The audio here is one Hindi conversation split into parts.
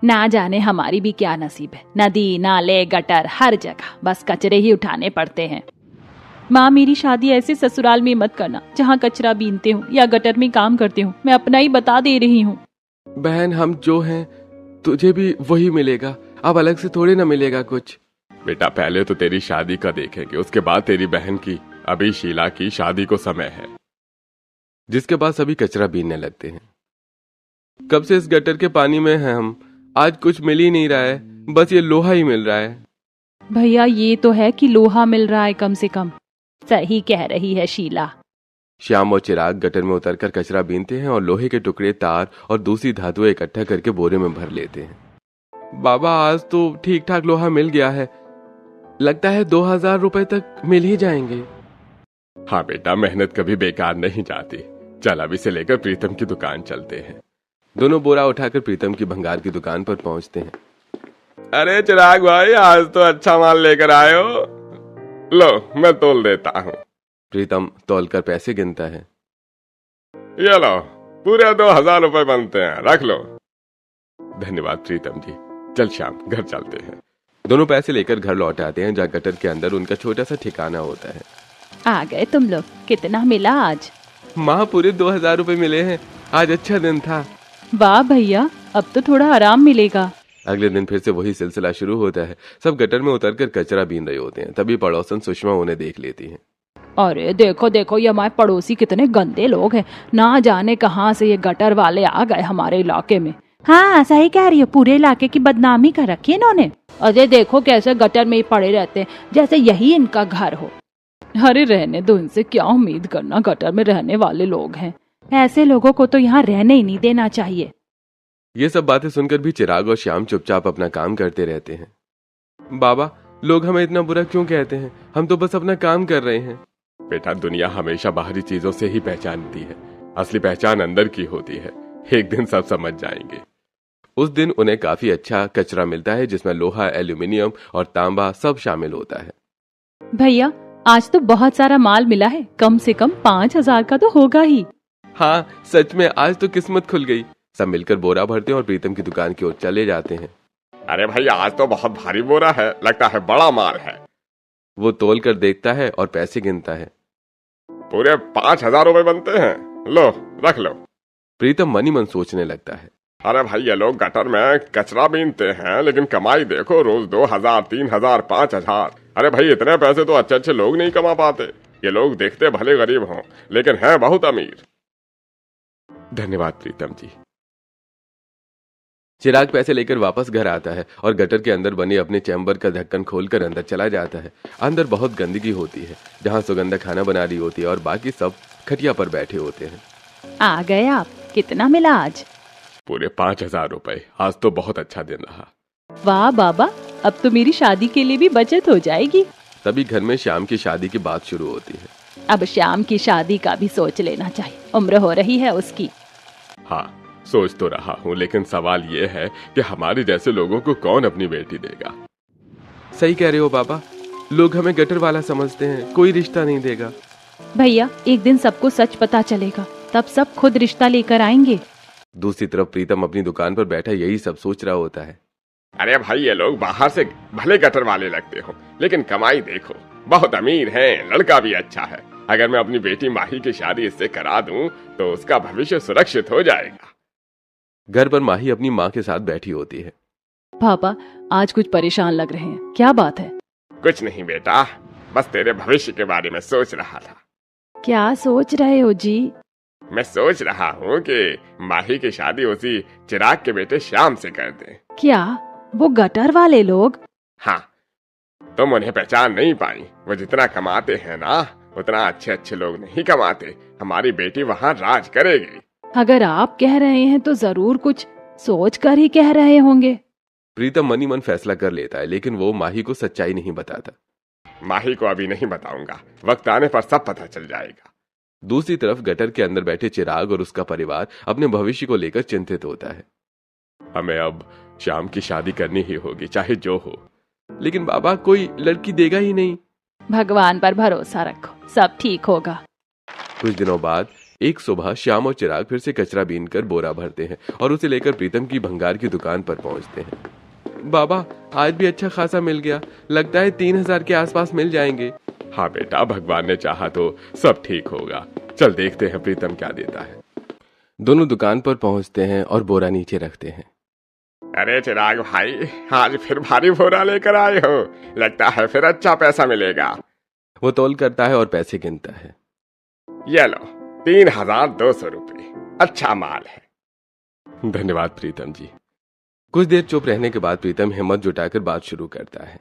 ना जाने हमारी भी क्या नसीब है, नदी नाले गटर हर जगह बस कचरे ही उठाने पड़ते हैं। माँ, मेरी शादी ऐसे ससुराल में मत करना जहाँ कचरा बीनते हो या गटर में काम करते हो। मैं अपना ही बता दे रही हूँ। बहन, हम जो हैं तुझे भी वही मिलेगा, अब अलग से थोड़े ना मिलेगा कुछ। बेटा, पहले तो तेरी शादी का देखेंगे, उसके बाद तेरी बहन की। अभी शीला की शादी को समय है, जिसके बाद सभी कचरा बीनने लगते हैं। कब से इस गटर के पानी में हैं हम, आज कुछ मिल ही नहीं रहा है, बस ये लोहा ही मिल रहा है। भैया, ये तो है कि लोहा मिल रहा है कम से कम। सही कह रही है शीला। श्याम और चिराग गटर में उतरकर कचरा बीनते हैं और लोहे के टुकड़े, तार और दूसरी धातुएं इकट्ठा करके बोरे में भर लेते हैं। बाबा, आज तो ठीक ठाक लोहा मिल गया है, लगता है 2000 रुपए तक मिल ही जाएंगे। हाँ बेटा, मेहनत कभी बेकार नहीं जाती। चल, अब इसे लेकर प्रीतम की दुकान चलते हैं। दोनों बोरा उठाकर प्रीतम की भंगार की दुकान पर पहुंचते हैं। अरे चिराग भाई, आज तो अच्छा माल लेकर आए हो, लो मैं तोल देता हूँ। प्रीतम तौलकर पैसे गिनता है। ये लो, पूरे 2000 रुपए बनते हैं, रख लो। धन्यवाद प्रीतम जी। चल श्याम, घर चलते हैं। दोनों पैसे लेकर घर लौट आते हैं, जहाँ गटर के अंदर उनका छोटा सा ठिकाना होता है। आ गए तुम लोग, कितना मिला आज? माँ, पूरे 2000 रुपए मिले हैं, आज अच्छा दिन था। वाह भैया, अब तो थोड़ा आराम मिलेगा। अगले दिन फिर से वही सिलसिला शुरू होता है। सब गटर में उतरकर कचरा बीन रहे होते हैं। तभी पड़ोसन सुषमा उन्हें देख लेती है। अरे देखो देखो, ये हमारे पड़ोसी कितने गंदे लोग हैं, ना जाने कहाँ से ये गटर वाले आ गए हमारे इलाके में। हाँ सही कह रही हो, पूरे इलाके की बदनामी कर रखी है इन्होंने। अरे देखो कैसे गटर में ही पड़े रहते हैं, जैसे यही इनका घर हो। अरे रहने दो, इनसे क्या उम्मीद करना, गटर में रहने वाले लोग हैं। ऐसे लोगों को तो यहाँ रहने ही नहीं देना चाहिए। ये सब बातें सुनकर भी चिराग और श्याम चुपचाप अपना काम करते रहते हैं। बाबा, लोग हमें इतना बुरा क्यों कहते हैं, हम तो बस अपना काम कर रहे हैं। बेटा, दुनिया हमेशा बाहरी चीजों से ही पहचानती है, असली पहचान अंदर की होती है। एक दिन सब समझ जाएंगे। उस दिन उन्हें काफी अच्छा कचरा मिलता है, जिसमें लोहा, एल्यूमिनियम और तांबा सब शामिल होता है। भैया, आज तो बहुत सारा माल मिला है, कम से कम 5000 का तो होगा ही। हाँ सच में, आज तो किस्मत खुल गई। सब मिलकर बोरा भरते हैं और प्रीतम की दुकान की ओर चले जाते हैं। अरे भाई, आज तो बहुत भारी बोरा है, लगता है बड़ा माल है। वो तोल कर देखता है और पैसे गिनता है। पूरे 5000 रुपए बनते हैं, लो रख लो। प्रीतम मनी मन सोचने लगता है। अरे भाई, ये लोग गटर में कचरा बीनते हैं, लेकिन कमाई देखो, रोज 2000, 3000, 5000। अरे भाई, इतने पैसे तो अच्छे अच्छे लोग नहीं कमा पाते। ये लोग देखते भले गरीब हों, लेकिन हैं बहुत अमीर। धन्यवाद प्रीतम जी। चिराग पैसे लेकर वापस घर आता है और गटर के अंदर बने अपने चैम्बर का ढक्कन खोलकर अंदर चला जाता है। अंदर बहुत गंदगी होती है, जहाँ सुगंधा खाना बना रही होती है और बाकी सब खटिया पर बैठे होते हैं। आ गए आप, कितना मिला आज? पूरे 5000 रुपए, आज तो बहुत अच्छा दिन रहा। वाह बाबा, अब तो मेरी शादी के लिए भी बचत हो जाएगी। तभी घर में श्याम की शादी की बात शुरू होती है। अब श्याम की शादी का भी सोच लेना चाहिए, उम्र हो रही है उसकी। हाँ, सोच तो रहा हूँ, लेकिन सवाल ये है कि हमारे जैसे लोगों को कौन अपनी बेटी देगा। सही कह रहे हो बाबा, लोग हमें गटर वाला समझते हैं, कोई रिश्ता नहीं देगा। भैया, एक दिन सबको सच पता चलेगा, तब सब खुद रिश्ता लेकर आएंगे। दूसरी तरफ प्रीतम अपनी दुकान पर बैठा यही सब सोच रहा होता है। अरे भाई, ये लोग बाहर से भले गटर वाले लगते हो, लेकिन कमाई देखो, बहुत अमीर हैं, लड़का भी अच्छा है। अगर मैं अपनी बेटी माही की शादी इससे करा दूं, तो उसका भविष्य सुरक्षित हो जाएगा। घर पर माही अपनी माँ के साथ बैठी होती है। पापा, आज कुछ परेशान लग रहे हैं, क्या बात है? कुछ नहीं बेटा, बस तेरे भविष्य के बारे में सोच रहा था। क्या सोच रहे हो जी? मैं सोच रहा हूँ कि माही की शादी उसी चिराग के बेटे श्याम से कर दें। क्या वो गटर वाले लोग? हाँ, तुम उन्हें पहचान नहीं पाई। वो जितना कमाते हैं ना, उतना अच्छे अच्छे लोग नहीं कमाते। हमारी बेटी वहाँ राज करेगी। अगर आप कह रहे हैं तो जरूर कुछ सोच कर ही कह रहे होंगे। प्रीतम मनी मन फैसला कर लेता है, लेकिन वो माही को सच्चाई नहीं बताता। माही को अभी नहीं बताऊंगा, वक्त आने पर सब पता चल जाएगा। दूसरी तरफ गटर के अंदर बैठे चिराग और उसका परिवार अपने भविष्य को लेकर चिंतित होता है। हमें अब श्याम की शादी करनी ही होगी, चाहे जो हो। लेकिन बाबा, कोई लड़की देगा ही नहीं। भगवान पर भरोसा रखो, सब ठीक होगा। कुछ दिनों बाद एक सुबह श्याम और चिराग फिर से कचरा बीनकर बोरा भरते हैं और उसे लेकर प्रीतम की भंगार की दुकान पर पहुंचते हैं। बाबा, आज भी अच्छा खासा मिल गया, लगता है 3,000 के आसपास मिल जाएंगे। हाँ बेटा, भगवान ने चाहा तो सब ठीक होगा। चल देखते हैं प्रीतम क्या देता है। दोनों दुकान पर पहुंचते हैं और बोरा नीचे रखते हैं। अरे चिराग भाई, आज फिर भारी बोरा लेकर आए हो, लगता है फिर अच्छा पैसा मिलेगा। वो तौल करता है और पैसे गिनता है। ये लो 3,200 रुपये, अच्छा माल है। धन्यवाद प्रीतम जी। कुछ देर चुप रहने के बाद प्रीतम हिम्मत जुटाकर बात शुरू करता है।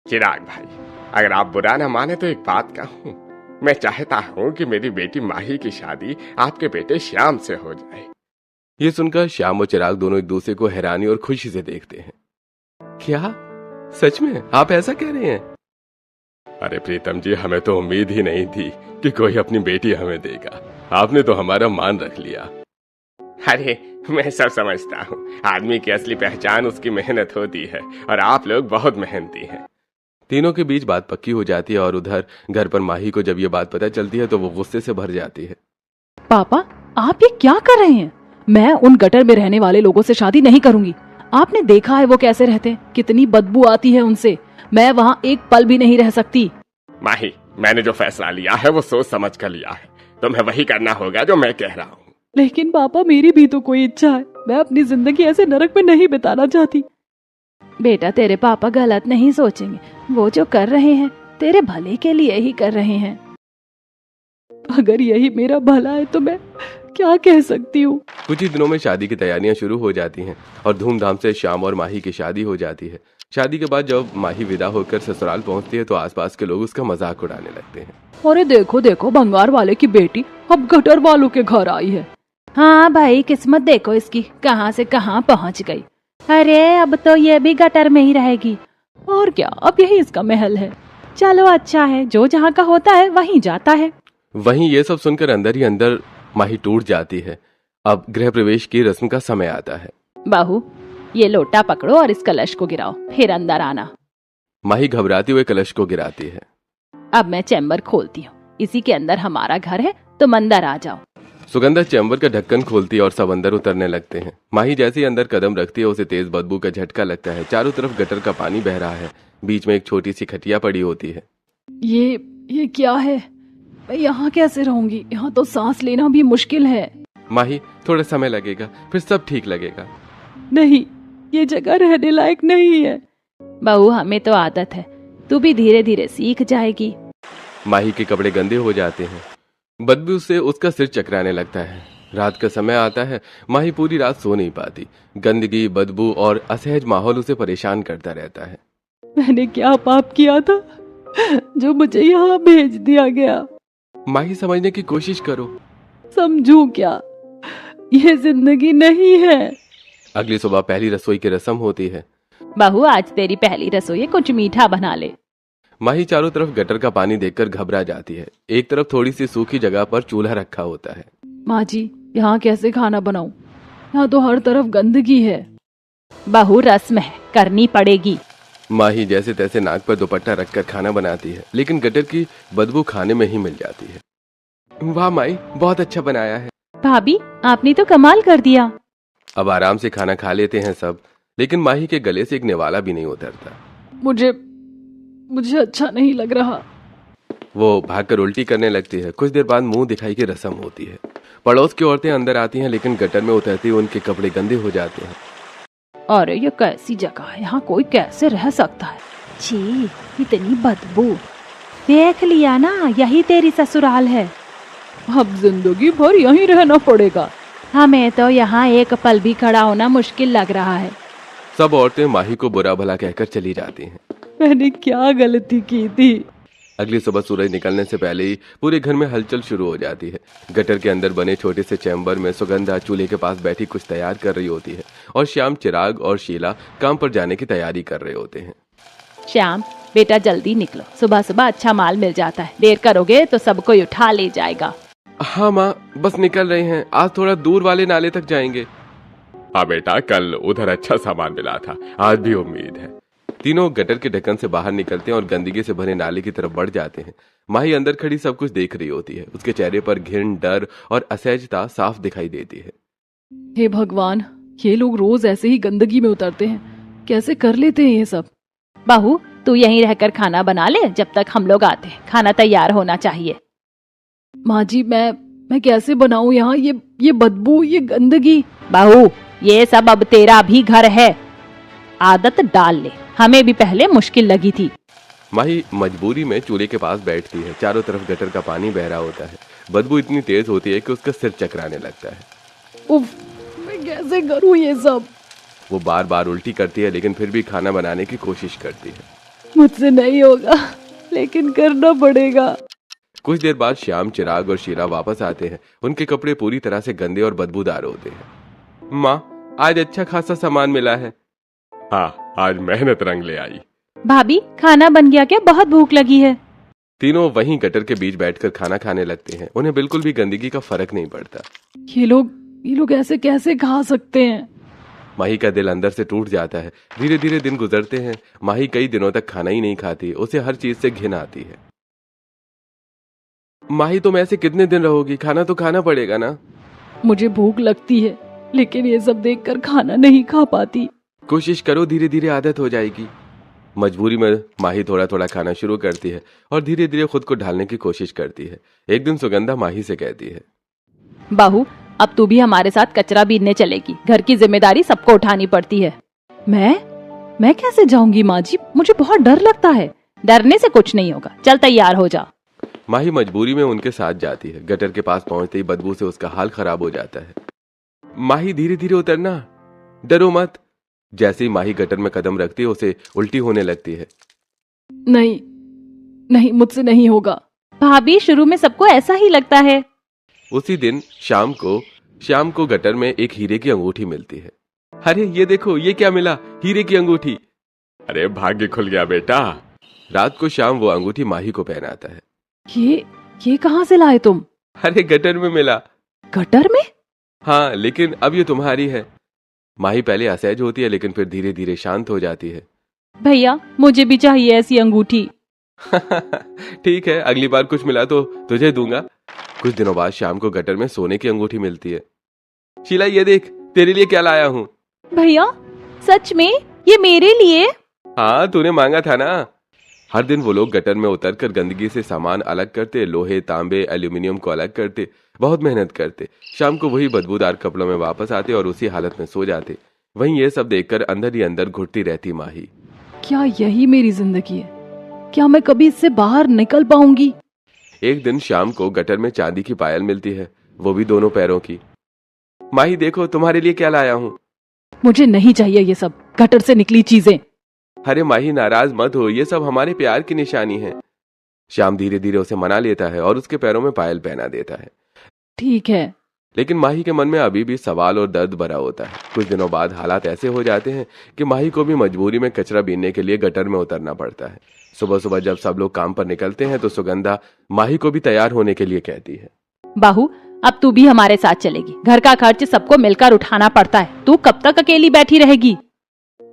चिराग भाई, अगर आप बुरा न माने तो एक बात कहूँ। मैं चाहता हूँ कि मेरी बेटी माही की शादी आपके बेटे श्याम से हो जाए। ये सुनकर श्याम और चिराग दोनों एक दूसरे को हैरानी और खुशी से देखते हैं। क्या सच में आप ऐसा कह रहे हैं? अरे प्रीतम जी, हमें तो उम्मीद ही नहीं थी कि कोई अपनी बेटी हमें देगा। आपने तो हमारा मान रख लिया। अरे मैं सब समझता हूँ, आदमी की असली पहचान उसकी मेहनत होती है और आप लोग बहुत मेहनती हैं। तीनों के बीच बात पक्की हो जाती है और उधर घर पर माही को जब ये बात पता चलती है तो वो गुस्से से भर जाती है। पापा, आप ये क्या कर रहे हैं? मैं उन गटर में रहने वाले लोगों से शादी नहीं करूंगी। आपने देखा है वो कैसे रहते हैं, कितनी बदबू आती है उनसे। मैं वहाँ एक पल भी नहीं रह सकती। माही, मैंने जो फैसला लिया है वो सोच समझ कर लिया है। तुम्हें वही करना होगा जो मैं कह रहा हूँ। लेकिन पापा, मेरी भी तो कोई इच्छा है। मैं अपनी जिंदगी ऐसे नरक में नहीं बिताना चाहती। बेटा, तेरे पापा गलत नहीं सोचेंगे। वो जो कर रहे हैं तेरे भले के लिए ही कर रहे हैं। अगर यही मेरा भला है तो मैं क्या कह सकती हूँ। कुछ ही दिनों में शादी की तैयारियां शुरू हो जाती हैं और धूमधाम से श्याम और माही की शादी हो जाती है। शादी के बाद जब माही विदा होकर ससुराल पहुंचती है तो आसपास के लोग उसका मजाक उड़ाने लगते हैं। अरे देखो देखो, भंगार वाले की बेटी अब गटर वालों के घर आई है। हाँ भाई, किस्मत देखो इसकी, कहाँ से कहाँ पहुँच गई। अरे अब तो ये भी गटर में ही रहेगी। और क्या, अब यही इसका महल है। चलो अच्छा है, जो जहाँ का होता है वहीं जाता है। वहीं ये सब सुनकर अंदर ही अंदर माही टूट जाती है। अब गृह प्रवेश की रस्म का समय आता है। बहू, ये लोटा पकड़ो और इस कलश को गिराओ, फिर अंदर आना। माही घबराते हुए कलश को गिराती है। अब मैं चैम्बर खोलती हूँ, इसी के अंदर हमारा घर है, तुम अंदर आ जाओ। सुगंधा चैम्बर का ढक्कन खोलती है और सब अंदर उतरने लगते हैं। माही जैसे ही अंदर कदम रखती है उसे तेज बदबू का झटका लगता है। चारों तरफ गटर का पानी बह रहा है, बीच में एक छोटी सी खटिया पड़ी होती है। ये क्या है? मैं यहाँ कैसे रहूंगी? यहाँ तो सांस लेना भी मुश्किल है। माही, थोड़ा समय लगेगा, फिर सब ठीक लगेगा। नहीं, ये जगह रहने लायक नहीं है। बहू, हमें तो आदत है, तू भी धीरे धीरे सीख जाएगी। माही के कपड़े गंदे हो जाते हैं, बदबू से उसका सिर चकराने लगता है। रात का समय आता है, माही पूरी रात सो नहीं पाती। गंदगी, बदबू और असहज माहौल उसे परेशान करता रहता है। मैंने क्या पाप किया था जो मुझे यहाँ भेज दिया गया? माही, समझने की कोशिश करो। समझूं क्या? ये जिंदगी नहीं है। अगली सुबह पहली रसोई की रस्म होती है। बहू, आज तेरी पहली रसोई, कुछ मीठा बना ले। माही चारों तरफ गटर का पानी देखकर घबरा जाती है। एक तरफ थोड़ी सी सूखी जगह पर चूल्हा रखा होता है। माँ जी, यहाँ कैसे खाना बनाऊं? यहाँ तो हर तरफ गंदगी है। बहू, रस्म है, करनी पड़ेगी। माही जैसे तैसे नाक पर दुपट्टा रखकर खाना बनाती है, लेकिन गटर की बदबू खाने में ही मिल जाती है। वाह माही, बहुत अच्छा बनाया है। भाभी, आपने तो कमाल कर दिया। अब आराम से खाना खा लेते हैं सब, लेकिन माही के गले से एक निवाला भी नहीं उतरता। मुझे अच्छा नहीं लग रहा। वो भागकर उल्टी करने लगती है। कुछ देर बाद मुंह दिखाई की रस्म होती है। पड़ोस की औरतें अंदर आती हैं, लेकिन गटर में उतरते ही उनके कपड़े गंदे हो जाते हैं। अरे ये कैसी जगह है, यहाँ कोई कैसे रह सकता है? छी, इतनी बदबू। देख लिया ना, यही तेरी ससुराल है। अब जिंदगी भर यहीं रहना पड़ेगा। हमें तो यहाँ एक पल भी खड़ा होना मुश्किल लग रहा है। सब औरतें माही को बुरा भला कहकर चली जाती हैं। मैंने क्या गलती की थी? अगली सुबह सूरज निकलने से पहले ही पूरे घर में हलचल शुरू हो जाती है। गटर के अंदर बने छोटे से चैम्बर में सुगंधा चूल्हे के पास बैठी कुछ तैयार कर रही होती है और श्याम, चिराग और शीला काम पर जाने की तैयारी कर रहे होते हैं। श्याम बेटा, जल्दी निकलो, सुबह सुबह अच्छा माल मिल जाता है। देर करोगे तो सब कोई उठा ले जाएगा। हाँ माँ, बस निकल रहे हैं, आज थोड़ा दूर वाले नाले तक जाएंगे। हाँ बेटा, कल उधर अच्छा सामान मिला था, आज भी उम्मीद है। तीनों गटर के ढक्कन से बाहर निकलते हैं और गंदगी से भरे नाले की तरफ बढ़ जाते हैं। माही अंदर खड़ी सब कुछ देख रही होती है। उसके चेहरे पर घिन, डर और असहजता साफ दिखाई देती है। हे भगवान, ये लोग रोज ऐसे ही गंदगी में उतरते हैं, कैसे कर लेते हैं ये सब। बहू, तू यहीं रहकर खाना बना ले जब तक हम लोग आते हैं। खाना तैयार होना चाहिए। माँ जी, मैं कैसे बनाऊं यहाँ ये बदबू, ये गंदगी। बहू, ये सब अब तेरा भी घर है, आदत डाल ले। हमें भी पहले मुश्किल लगी थी। माही मजबूरी में चूल्हे के पास बैठती है। चारों तरफ गटर का पानी बह रहा होता है। बदबू इतनी तेज होती है कि उसका सिर चकराने लगता है। उफ, मैं कैसे करूं ये सब। वो बार बार उल्टी करती है, लेकिन फिर भी खाना बनाने की कोशिश करती है। मुझसे नहीं होगा, लेकिन करना पड़ेगा। कुछ देर बाद श्याम, चिराग और शीला वापस आते हैं। उनके कपड़े पूरी तरह से गंदे और बदबूदार होते हैं। माँ, आज अच्छा खासा सामान मिला है। हाँ, आज मेहनत रंग ले आई। भाभी, खाना बन गया क्या? बहुत भूख लगी है। तीनों वहीं गटर के बीच बैठकर खाना खाने लगते हैं। उन्हें बिल्कुल भी गंदगी का फर्क नहीं पड़ता। ये लोग ऐसे कैसे खा सकते हैं? माही का दिल अंदर से टूट जाता है। धीरे धीरे दिन गुजरते हैं। माही कई दिनों तक खाना ही नहीं खाती। उसे हर चीज से घिन आती है। माही, तुम ऐसे कितने दिन रहोगी? खाना तो खाना पड़ेगा ना। मुझे भूख लगती है, लेकिन ये सब देखकर खाना नहीं खा पाती। कोशिश करो, धीरे धीरे आदत हो जाएगी। मजबूरी में माही थोड़ा थोड़ा खाना शुरू करती है और धीरे धीरे खुद को ढालने की कोशिश करती है। एक दिन सुगंधा माही से कहती है, बहू, अब तू भी हमारे साथ कचरा बीनने चलेगी। घर की जिम्मेदारी सबको उठानी पड़ती है। मैं कैसे जाऊंगी माँ जी? मुझे बहुत डर लगता है। डरने से कुछ नहीं होगा, चल तैयार हो जा। माही मजबूरी में उनके साथ जाती है। गटर के पास पहुंचते ही बदबू से उसका हाल खराब हो जाता है। माही, धीरे धीरे उतरना, डरो मत। जैसे ही माही गटर में कदम रखती है, उसे उल्टी होने लगती है। नहीं, मुझसे नहीं होगा। भाभी, शुरू में सबको ऐसा ही लगता है। उसी दिन शाम को गटर में एक हीरे की अंगूठी मिलती है। अरे ये देखो, ये क्या मिला? हीरे की अंगूठी। अरे भाग्य खुल गया बेटा। रात को शाम वो अंगूठी माही को पहनाता है। ये कहाँ से लाए तुम? अरे गटर में मिला। गटर में? हाँ, लेकिन अब ये तुम्हारी है। माही पहले असहज होती है, लेकिन फिर धीरे धीरे शांत हो जाती है। भैया, मुझे भी चाहिए ऐसी अंगूठी। ठीक है, अगली बार कुछ मिला तो तुझे दूंगा। कुछ दिनों बाद शाम को गटर में सोने की अंगूठी मिलती है। शीला, ये देख, तेरे लिए क्या लाया हूँ। भैया, सच में? ये मेरे लिए? हाँ, तूने मांगा था ना। हर दिन वो लोग गटर में उतरकर गंदगी से सामान अलग करते, लोहे, तांबे, एल्यूमिनियम को अलग करते, बहुत मेहनत करते। शाम को वही बदबूदार कपड़ों में वापस आते और उसी हालत में सो जाते। वहीं ये सब देखकर अंदर ही अंदर घुटती रहती माही। क्या यही मेरी जिंदगी है? क्या मैं कभी इससे बाहर निकल पाऊंगी? एक दिन शाम को गटर में चांदी की पायल मिलती है, वो भी दोनों पैरों की। माही, देखो, तुम्हारे लिए क्या लाया हूँ। मुझे नहीं चाहिए ये सब गटर से निकली चीजें। अरे माही, नाराज मत हो, ये सब हमारे प्यार की निशानी है। श्याम धीरे धीरे उसे मना लेता है और उसके पैरों में पायल पहना देता है। ठीक है, लेकिन माही के मन में अभी भी सवाल और दर्द भरा होता है। कुछ दिनों बाद हालात ऐसे हो जाते हैं कि माही को भी मजबूरी में कचरा बीनने के लिए गटर में उतरना पड़ता है। सुबह सुबह जब सब लोग काम पर निकलते हैं तो सुगंधा माही को भी तैयार होने के लिए कहती है। बाहू, अब तू भी हमारे साथ चलेगी। घर का खर्च सबको मिलकर उठाना पड़ता है। तू कब तक अकेली बैठी रहेगी?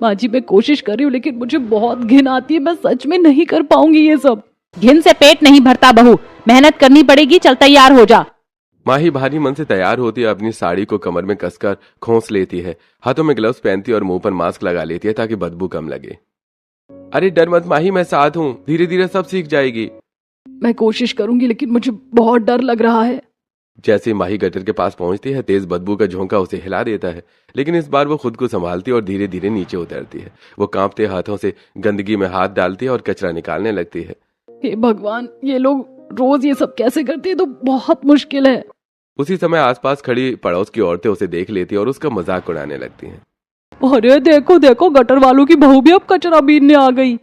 माँ जी, मैं कोशिश कर रही हूँ, लेकिन मुझे बहुत घिन आती है। मैं सच में नहीं कर पाऊंगी ये सब। घिन से पेट नहीं भरता बहू, मेहनत करनी पड़ेगी। चल तैयार हो जा। माही भारी मन से तैयार होती है। अपनी साड़ी को कमर में कसकर खोंस लेती है, हाथों में ग्लव्स पहनती है और मुंह पर मास्क लगा लेती है ताकि बदबू कम लगे। अरे डर मत माही, मैं साथ हूँ, धीरे धीरे सब सीख जाएगी। मैं कोशिश करूंगी, लेकिन मुझे बहुत डर लग रहा है। जैसे माही गटर के पास पहुंचती है, तेज बदबू का झोंका उसे हिला देता है, लेकिन इस बार वो खुद को संभालती है और धीरे धीरे नीचे उतरती है। वो कांपते हाथों से गंदगी में हाथ डालती है और कचरा निकालने लगती है। हे भगवान, ये लोग रोज ये सब कैसे करते हैं? तो बहुत मुश्किल है। उसी समय आसपास खड़ी पड़ोस की औरतें उसे देख लेती और उसका मजाक उड़ाने लगती हैं। अरे देखो देखो, गटर वालों की बहू भी अब कचरा बीनने आ गई।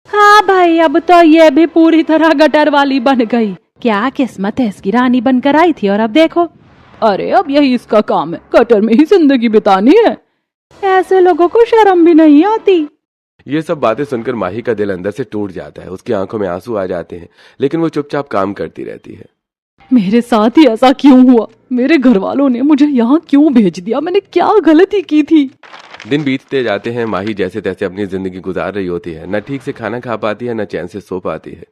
हाँ भाई, अब तो ये भी पूरी तरह गटर वाली बन गई। क्या किस्मत है, इसकी रानी बनकर आई थी और अब देखो। अरे अब यही इसका काम है, गटर में ही जिंदगी बितानी है। ऐसे लोगों को शर्म भी नहीं आती। ये सब बातें सुनकर माही का दिल अंदर से टूट जाता है। उसकी आंखों में आंसू आ जाते हैं, लेकिन वो चुपचाप काम करती रहती है। मेरे साथ ही ऐसा क्यों हुआ? मेरे घर वालों ने मुझे यहाँ क्यों भेज दिया? मैंने क्या गलती की थी? दिन बीतते जाते हैं। माही जैसे तैसे अपनी जिंदगी गुजार रही होती है। न ठीक से खाना खा पाती है, न चैन से सो पाती है।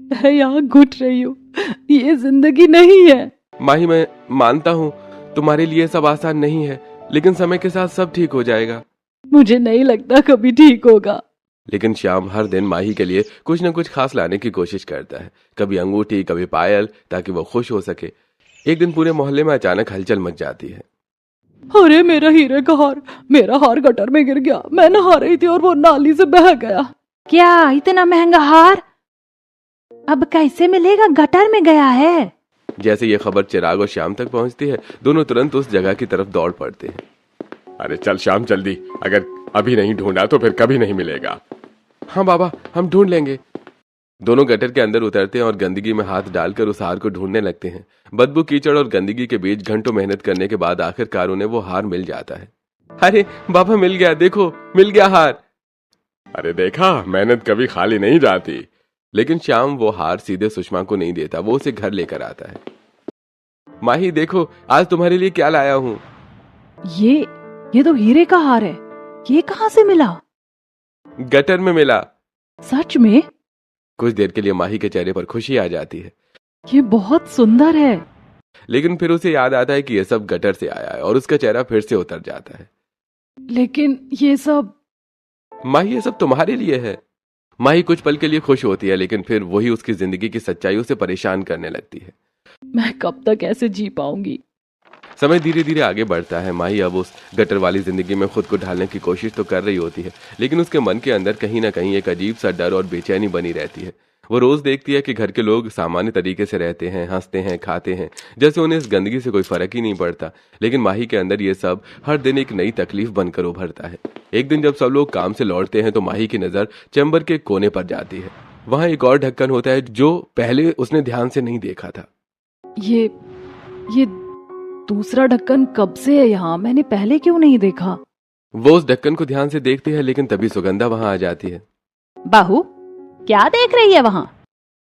मैं यहाँ घुट रही हूँ, ये जिंदगी नहीं है। माही, मैं मानता हूँ तुम्हारे लिए सब आसान नहीं है, लेकिन समय के साथ सब ठीक हो जाएगा। मुझे नहीं लगता कभी ठीक होगा। लेकिन श्याम हर दिन माही के लिए कुछ न कुछ खास लाने की कोशिश करता है। कभी अंगूठी, कभी पायल, ताकि वो खुश हो सके। एक दिन पूरे मोहल्ले में अचानक हलचल मच जाती है। अरे मेरा हीरे का हार, मेरा हार गटर में गिर गया। मैं नहा रही थी और वो नाली से बह गया। क्या इतना महंगा हार अब कैसे मिलेगा? गटर में गया है। जैसे ये खबर चिराग और श्याम तक पहुंचती है, दोनों तुरंत उस जगह की तरफ दौड़ पड़ते हैं। अरे चल श्याम जल्दी, अगर अभी नहीं ढूंढा तो फिर कभी नहीं मिलेगा। हाँ बाबा, हम ढूंढ लेंगे। दोनों गटर के अंदर उतरते हैं और गंदगी में हाथ डालकर उस हार को ढूंढने लगते हैं। बदबू, कीचड़ और गंदगी के बीच घंटों मेहनत करने के बाद आखिरकार उन्हें वो हार मिल जाता है। अरे बाबा, मिल गया, देखो मिल गया हार। अरे देखा, मेहनत कभी खाली नहीं जाती। लेकिन श्याम वो हार सीधे सुषमा को नहीं देता, वो उसे घर लेकर आता है। माही देखो, आज तुम्हारे लिए क्या लाया हूँ। ये तो हीरे का हार है। ये कहाँ से मिला? गटर में मिला। सच में? कुछ देर के लिए माही के चेहरे पर खुशी आ जाती है। ये बहुत सुंदर है। लेकिन फिर उसे याद आता है कि यह सब गटर से आया है और उसका चेहरा फिर से उतर जाता है। लेकिन ये सब माही, ये सब तुम्हारे लिए है। माही कुछ पल के लिए खुश होती है, लेकिन फिर वही उसकी जिंदगी की सच्चाई उसे परेशान करने लगती है। मैं कब तक ऐसे जी पाऊंगी? समय धीरे धीरे आगे बढ़ता है। माही अब उस गटर वाली जिंदगी में खुद को ढालने की कोशिश तो कर रही होती है, लेकिन उसके मन के अंदर कहीं ना कहीं एक अजीब सा डर और बेचैनी बनी रहती है। वो रोज देखती है कि घर के लोग सामान्य तरीके से रहते हैं, हंसते हैं, खाते हैं, जैसे उन्हें इस गंदगी से कोई फर्क ही नहीं पड़ता। लेकिन माही के अंदर ये सब हर दिन एक नई तकलीफ बनकर उभरता है। एक दिन जब सब लोग काम से लौटते हैं तो माही की नजर चैम्बर के कोने पर जाती है। वहां एक और ढक्कन होता है जो पहले उसने ध्यान से नहीं देखा था। ये दूसरा ढक्कन कब से है यहाँ? मैंने पहले क्यों नहीं देखा? वो उस ढक्कन को ध्यान से देखती है, लेकिन तभी सुगंधा वहां आ जाती है। बाहू, क्या देख रही है वहाँ?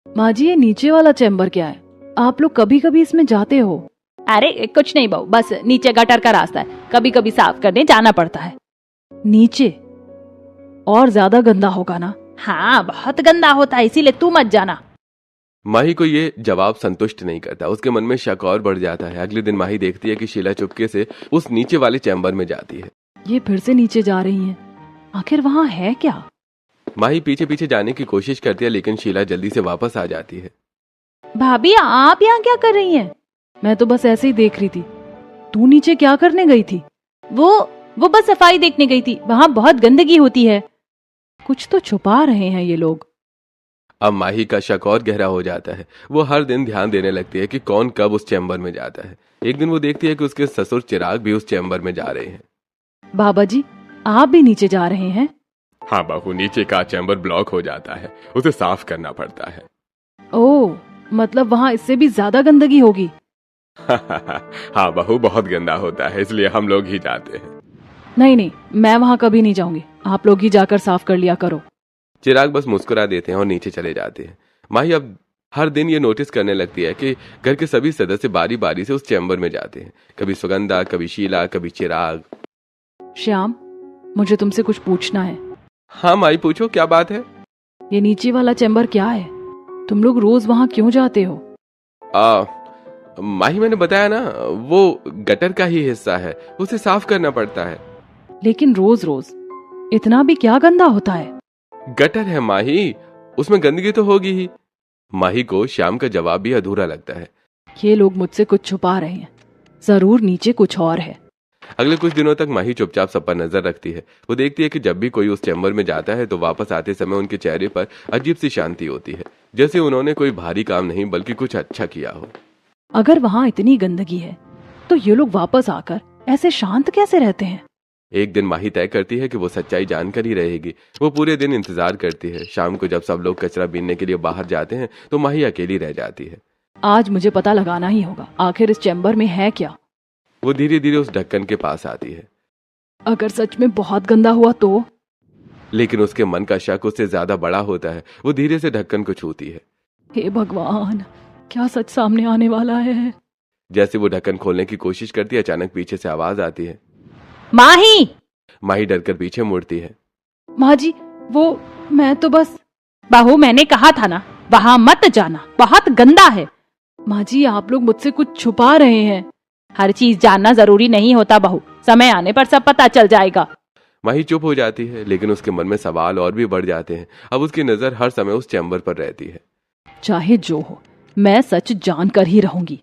माँ जी, ये नीचे वाला चैम्बर क्या है? आप लोग कभी कभी इसमें जाते हो? अरे कुछ नहीं बहू, बस नीचे गटर का रास्ता है, कभी कभी साफ करने जाना पड़ता है। नीचे और ज्यादा गंदा होगा ना? हाँ, बहुत गंदा होता है, इसीलिए तू मत जाना। माही को ये जवाब संतुष्ट नहीं करता। उसके मन में शक और बढ़ जाता है। अगले दिन माही देखती है कि शीला चुपके से उस नीचे वाले चैम्बर में जाती है। ये फिर से नीचे जा रही हैं। आखिर वहाँ है क्या? माही पीछे पीछे जाने की कोशिश करती है, लेकिन शीला जल्दी से वापस आ जाती है। भाभी, आप यहाँ क्या कर रही हैं? मैं तो बस ऐसे ही देख रही थी। तू नीचे क्या करने गई थी? वो बस सफाई देखने गई थी, वहाँ बहुत गंदगी होती है। कुछ तो छुपा रहे हैं ये लोग। अब माही का शक और गहरा हो जाता है। वो हर दिन ध्यान देने लगती है कि कौन कब उस चैम्बर में जाता है। एक दिन वो देखती है कि उसके ससुर चिराग भी उस चैम्बर में जा रहे हैं। बाबा जी, आप भी नीचे जा रहे हैं? हाँ बहू, नीचे का चैम्बर ब्लॉक हो जाता है, उसे साफ करना पड़ता है। ओह, मतलब वहाँ इससे भी ज्यादा गंदगी होगी। हाँ बहू, बहुत गंदा होता है, इसलिए हम लोग ही जाते हैं। नहीं, मैं वहाँ कभी नहीं जाऊंगी। आप लोग ही जाकर साफ कर लिया करो। चिराग बस मुस्कुरा देते हैं और नीचे चले जाते हैं। माही अब हर दिन ये नोटिस करने लगती है कि घर के सभी सदस्य बारी बारी से उस चैम्बर में जाते हैं। कभी सुगंधा, कभी शीला, कभी चिराग। श्याम, मुझे तुमसे कुछ पूछना है। हाँ माही, पूछो, क्या बात है? ये नीचे वाला चैम्बर क्या है? तुम लोग रोज वहाँ क्यों जाते हो? माही, मैंने बताया ना, वो गटर का ही हिस्सा है, उसे साफ करना पड़ता है। लेकिन रोज रोज इतना भी क्या गंदा होता है? गटर है माही, उसमें गंदगी तो होगी ही। माही को श्याम का जवाब भी अधूरा लगता है। ये लोग मुझसे कुछ छुपा रहे हैं, जरूर नीचे कुछ और है। अगले कुछ दिनों तक माही चुपचाप सब पर नजर रखती है। वो देखती है कि जब भी कोई उस चैम्बर में जाता है तो वापस आते समय उनके चेहरे पर अजीब सी शांति होती है, जैसे उन्होंने कोई भारी काम नहीं बल्कि कुछ अच्छा किया हो। अगर वहाँ इतनी गंदगी है तो ये लोग वापस आकर ऐसे शांत कैसे रहते हैं? एक दिन माही तय करती है कि वो सच्चाई जानकर ही रहेगी। वो पूरे दिन इंतजार करती है। शाम को जब सब लोग कचरा बीनने के लिए बाहर जाते हैं तो माही अकेली रह जाती है। आज मुझे पता लगाना ही होगा, आखिर इस चैम्बर में है क्या। वो धीरे धीरे उस ढक्कन के पास आती है। अगर सच में बहुत गंदा हुआ तो? लेकिन उसके मन का शक उससे ज्यादा बड़ा होता है। वो धीरे से ढक्कन को छूती है। हे भगवान, क्या सच सामने आने वाला है। जैसे वो ढक्कन खोलने की कोशिश करती है, अचानक पीछे से आवाज आती है। माही। माही डरकर पीछे मुड़ती है। माँ जी, वो मैं तो बस। बहू, मैंने कहा था ना वहां मत जाना, बहुत गंदा है। माँ जी, आप लोग मुझसे कुछ छुपा रहे हैं। हर चीज जानना जरूरी नहीं होता बहू, समय आने पर सब पता चल जाएगा। माही चुप हो जाती है, लेकिन उसके मन में सवाल और भी बढ़ जाते हैं। अब उसकी नजर हर समय उस चैम्बर पर रहती है। चाहे जो हो, मैं सच जानकर ही रहूंगी।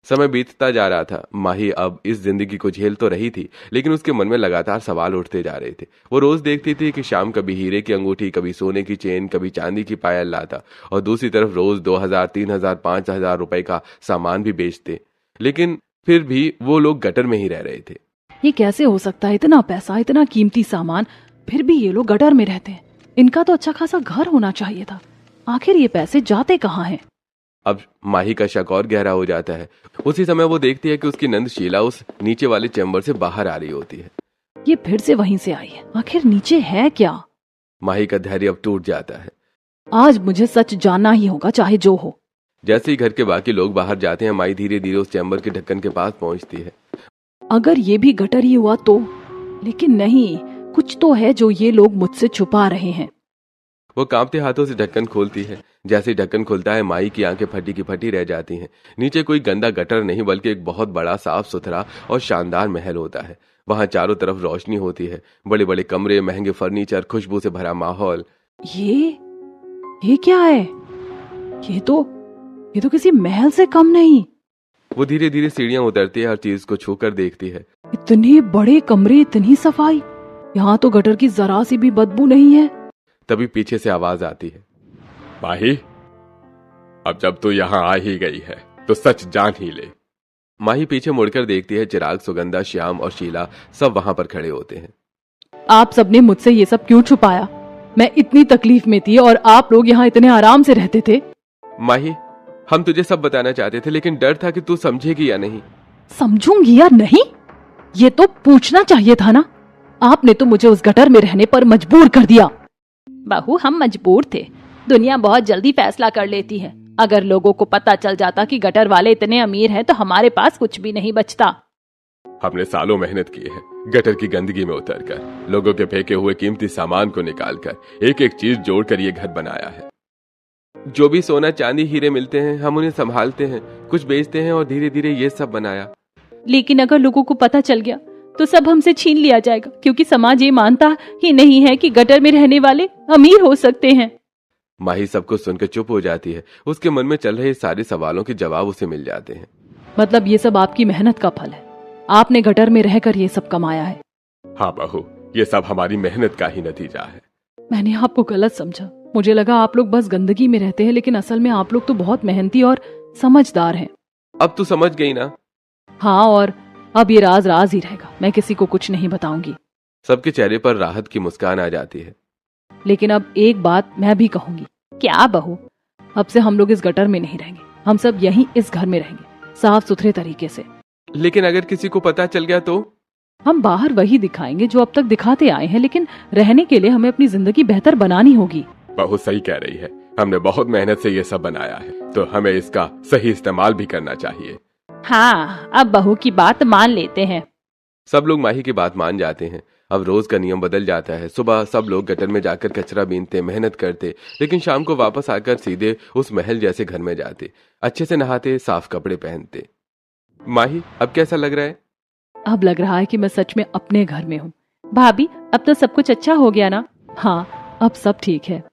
समय बीतता जा रहा था। माही अब इस जिंदगी को झेल तो रही थी, लेकिन उसके मन में लगातार सवाल उठते जा रहे थे। वो रोज देखती थी कि शाम कभी हीरे की अंगूठी, कभी सोने की चेन, कभी चांदी की पायल लाता, और दूसरी तरफ रोज 2000, 3000, 5000 रुपए का सामान भी बेचते। लेकिन फिर भी वो लोग गटर में ही रह रहे थे। ये कैसे हो सकता है? इतना पैसा, इतना कीमती सामान, फिर भी ये लोग गटर में रहते हैं। इनका तो अच्छा खासा घर होना चाहिए था। आखिर ये पैसे जाते कहाँ हैं? अब माही का शक और गहरा हो जाता है। उसी समय वो देखती है कि उसकी नंद शीला उस नीचे वाले चैम्बर से बाहर आ रही होती है। ये फिर से वहीं से आई है। आखिर नीचे है क्या? माही का धैर्य अब टूट जाता है। आज मुझे सच जानना ही होगा, चाहे जो हो। जैसे ही घर के बाकी लोग बाहर जाते हैं, माही धीरे धीरे उस चैम्बर के ढक्कन के पास पहुंचती है। अगर ये भी गटर ही हुआ तो? लेकिन नहीं, कुछ तो है जो ये लोग मुझसे छुपा रहे हैं। वो कांपते हाथों से ढक्कन खोलती है। जैसे ही ढक्कन खुलता है, माही की आंखें फटी की फटी रह जाती हैं। नीचे कोई गंदा गटर नहीं, बल्कि एक बहुत बड़ा, साफ सुथरा और शानदार महल होता है। वहां चारों तरफ रोशनी होती है, बड़े बड़े कमरे, महंगे फर्नीचर, खुशबू से भरा माहौल। ये क्या है? ये तो किसी महल से कम नहीं। वो धीरे धीरे सीढ़ियां उतरती है, हर चीज को छूकर देखती है। इतने बड़े कमरे, इतनी सफाई, यहाँ तो गटर की जरा सी भी बदबू नहीं है। तभी पीछे से आवाज आती है। माही, अब जब तू यहाँ आ ही गई है तो सच जान ही ले। माही पीछे मुड़कर देखती है। चिराग, सुगंधा, श्याम और शीला सब वहां पर खड़े होते हैं। आप सबने मुझसे ये सब क्यों छुपाया? मैं इतनी तकलीफ में थी और आप लोग यहाँ इतने आराम से रहते थे। माही, हम तुझे सब बताना चाहते थे, लेकिन डर था कि तू समझेगी या नहीं। समझूंगी या नहीं, ये तो पूछना चाहिए था ना। आपने तो मुझे उस गटर में रहने पर मजबूर कर दिया। बहू, हम मजबूर थे। दुनिया बहुत जल्दी फैसला कर लेती है। अगर लोगों को पता चल जाता कि गटर वाले इतने अमीर हैं, तो हमारे पास कुछ भी नहीं बचता। हमने सालों मेहनत की है, गटर की गंदगी में उतरकर, लोगों के फेंके हुए कीमती सामान को निकालकर, एक एक चीज जोड़कर ये घर बनाया है। जो भी सोना, चांदी, हीरे मिलते हैं, हम उन्हें संभालते हैं, कुछ बेचते हैं और धीरे धीरे ये सब बनाया। लेकिन अगर लोगों को पता चल गया तो सब हमसे छीन लिया जाएगा, क्योंकि समाज ये मानता ही नहीं है कि गटर में रहने वाले अमीर हो सकते हैं। माही सब कुछ सुनकर चुप हो जाती है। उसके मन में चल रहे सारे सवालों के जवाब उसे मिल जाते हैं। मतलब ये सब आपकी मेहनत का फल है? आपने गटर में रहकर ये सब कमाया है? हाँ बहू, ये सब हमारी मेहनत का ही नतीजा है। मैंने आपको गलत समझा। मुझे लगा आप लोग बस गंदगी में रहते हैं, लेकिन असल में आप लोग तो बहुत मेहनती और समझदार हैं। अब तू समझ गई ना? हाँ, और अब ये राज राज ही रहेगा। मैं किसी को कुछ नहीं बताऊंगी। सबके चेहरे पर राहत की मुस्कान आ जाती है। लेकिन अब एक बात मैं भी कहूंगी। क्या बहू? अब से हम लोग इस गटर में नहीं रहेंगे। हम सब यहीं इस घर में रहेंगे, साफ सुथरे तरीके से। लेकिन अगर किसी को पता चल गया तो? हम बाहर वही दिखाएंगे जो अब तक दिखाते आए हैं, लेकिन रहने के लिए हमें अपनी जिंदगी बेहतर बनानी होगी। बहुत सही कह रही है। हमने बहुत मेहनत से ये सब बनाया है, तो हमें इसका सही इस्तेमाल भी करना चाहिए। हाँ, अब बहू की बात मान लेते हैं। सब लोग माही की बात मान जाते हैं। अब रोज का नियम बदल जाता है। सुबह सब लोग गटर में जाकर कचरा बीनते, मेहनत करते, लेकिन शाम को वापस आकर सीधे उस महल जैसे घर में जाते, अच्छे से नहाते, साफ कपड़े पहनते। माही, अब कैसा लग रहा है? अब लग रहा है कि मैं सच में अपने घर में हूँ। भाभी, अब तो सब कुछ अच्छा हो गया ना? हाँ, अब सब ठीक है।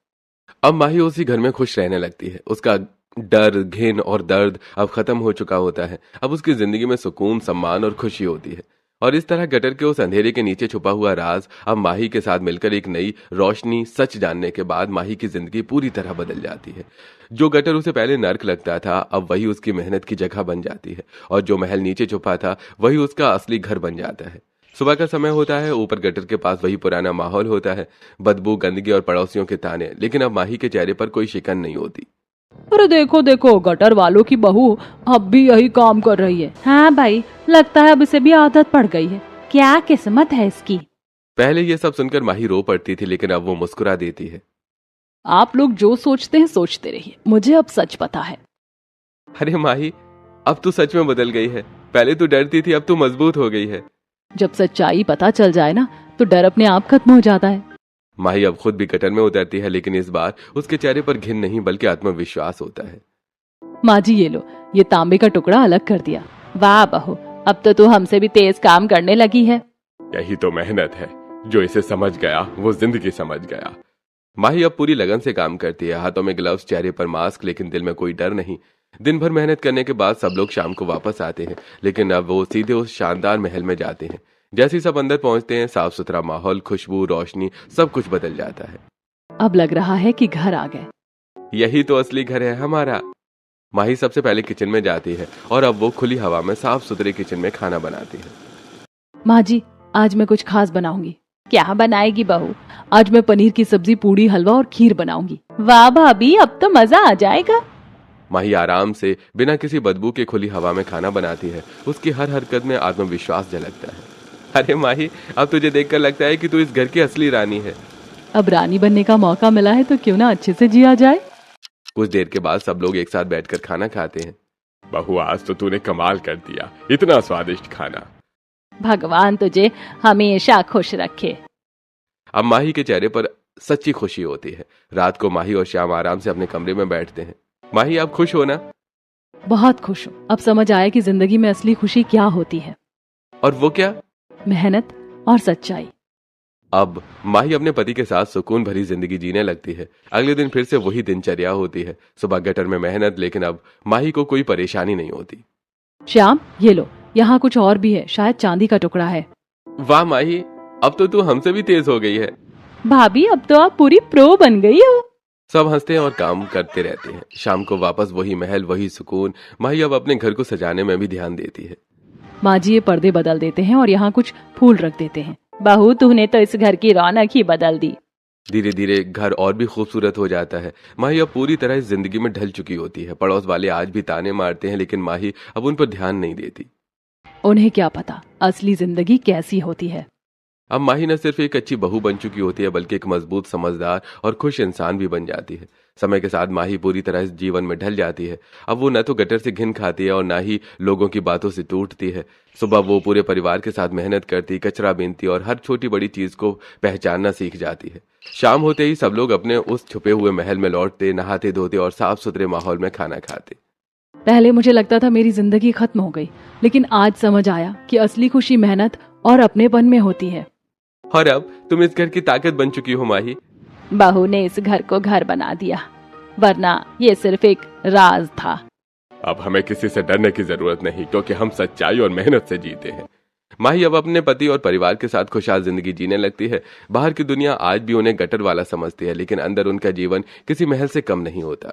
अब माही उसी घर में खुश रहने लगती है। उसका डर, घिन और दर्द अब खत्म हो चुका होता है। अब उसकी जिंदगी में सुकून, सम्मान और खुशी होती है। और इस तरह गटर के उस अंधेरे के नीचे छुपा हुआ राज अब माही के साथ मिलकर एक नई रोशनी, सच जानने के बाद माही की जिंदगी पूरी तरह बदल जाती है। जो गटर उसे पहले नर्क लगता था, अब वही उसकी मेहनत की जगह बन जाती है। और जो महल नीचे छुपा था, वही उसका असली घर बन जाता है। सुबह का समय होता है। ऊपर गटर के पास वही पुराना माहौल होता है, बदबू, गंदगी और पड़ोसियों के ताने। लेकिन अब माही के चेहरे पर कोई शिकन नहीं होती। अरे देखो देखो, गटर वालों की बहू अब भी यही काम कर रही है। हाँ भाई, लगता है अब इसे भी आदत पड़ गई है। क्या किस्मत है इसकी। पहले ये सब सुनकर माही रो पड़ती थी, लेकिन अब वो मुस्कुरा देती है। आप लोग जो सोचते हैं सोचते रहिए, मुझे अब सच पता है। अरे माही, अब तू सच में बदल गई है। पहले तू डरती थी, अब तू मजबूत हो गई है। जब सच्चाई पता चल जाए ना तो डर अपने आप खत्म हो जाता है। माही अब खुद भी गटर में उतरती है, लेकिन इस बार उसके चेहरे पर घिन नहीं बल्कि आत्मविश्वास होता है। माँ जी ये लो, ये तांबे का टुकड़ा अलग कर दिया। वाह बहू, अब तो तू हमसे भी तेज काम करने लगी है। यही तो मेहनत है, जो इसे समझ गया वो जिंदगी समझ गया। माही अब पूरी लगन से काम करती है, हाथों में ग्लव्स, चेहरे पर मास्क, लेकिन दिल में कोई डर नहीं। दिन भर मेहनत करने के बाद सब लोग शाम को वापस आते हैं, लेकिन अब वो सीधे उस शानदार महल में जाते हैं। जैसे ही सब अंदर पहुंचते हैं, साफ सुथरा माहौल, खुशबू, रोशनी, सब कुछ बदल जाता है। अब लग रहा है कि घर आ गए। यही तो असली घर है हमारा। माही सबसे पहले किचन में जाती है और अब वो खुली हवा में साफ सुथरे किचन में खाना बनाती है। माँ जी, आज मैं कुछ खास बनाऊंगी। क्या बनाएगी बहू? आज मैं पनीर की सब्जी, पूड़ी, हलवा और खीर बनाऊंगी। वाह भाभी, अब तो मजा आ जाएगा। माही आराम से बिना किसी बदबू के खुली हवा में खाना बनाती है। उसकी हर हरकत में आत्मविश्वास झलकता है। अरे माही, अब तुझे देखकर लगता है कि तू इस घर की असली रानी है। अब रानी बनने का मौका मिला है तो क्यों ना अच्छे से जिया जाए। कुछ देर के बाद सब लोग एक साथ बैठकर खाना खाते हैं। बहू, आज तो तूने कमाल कर दिया, इतना स्वादिष्ट खाना। भगवान तुझे हमेशा खुश रखे। अब माही के चेहरे पर सच्ची खुशी होती है। रात को माही और श्याम आराम से अपने कमरे में बैठते हैं। माही, आप खुश हो ना? बहुत खुश हूँ। अब समझ आया कि जिंदगी में असली खुशी क्या होती है। और वो क्या? मेहनत और सच्चाई। अब माही अपने पति के साथ सुकून भरी जिंदगी जीने लगती है। अगले दिन फिर से वही दिनचर्या होती है। सुबह गटर में मेहनत, लेकिन अब माही को कोई परेशानी नहीं होती। श्याम ये लो, यहाँ कुछ और भी है, शायद चांदी का टुकड़ा है। वाह माही, अब तो तू हमसे भी तेज हो गई है। भाभी, अब तो आप पूरी प्रो बन गई हो। सब हंसते हैं और काम करते रहते हैं। शाम को वापस वही महल, वही सुकून। माही अब अपने घर को सजाने में भी ध्यान देती है। माँ जी ये पर्दे बदल देते हैं और यहाँ कुछ फूल रख देते हैं। बहू, तूने तो इस घर की रौनक ही बदल दी। धीरे धीरे घर और भी खूबसूरत हो जाता है। माही अब पूरी तरह इस जिंदगी में ढल चुकी होती है। पड़ोस वाले आज भी ताने मारते हैं, लेकिन माही अब उन पर ध्यान नहीं देती। उन्हें क्या पता असली जिंदगी कैसी होती है। अब माही न सिर्फ एक अच्छी बहू बन चुकी होती है, बल्कि एक मजबूत, समझदार और खुश इंसान भी बन जाती है। समय के साथ माही पूरी तरह इस जीवन में ढल जाती है। अब वो न तो गटर से घिन खाती है और ना ही लोगों की बातों से टूटती है। सुबह वो पूरे परिवार के साथ मेहनत करती, कचरा बीनती और हर छोटी बड़ी चीज को पहचानना सीख जाती है। शाम होते ही सब लोग अपने उस छुपे हुए महल में लौटते, नहाते धोते और साफ सुथरे माहौल में खाना खाते। पहले मुझे लगता था मेरी जिंदगी खत्म हो गई, लेकिन आज समझ आया कि असली खुशी मेहनत और अपनेपन में होती है। और अब तुम इस घर की ताकत बन चुकी हो माही। बहू ने इस घर को घर बना दिया, वरना ये सिर्फ एक राज था। अब हमें किसी से डरने की जरूरत नहीं, क्योंकि हम सच्चाई और मेहनत से जीते हैं। माही अब अपने पति और परिवार के साथ खुशहाल जिंदगी जीने लगती है। बाहर की दुनिया आज भी उन्हें गटर वाला समझती है, लेकिन अंदर उनका जीवन किसी महल से कम नहीं होता।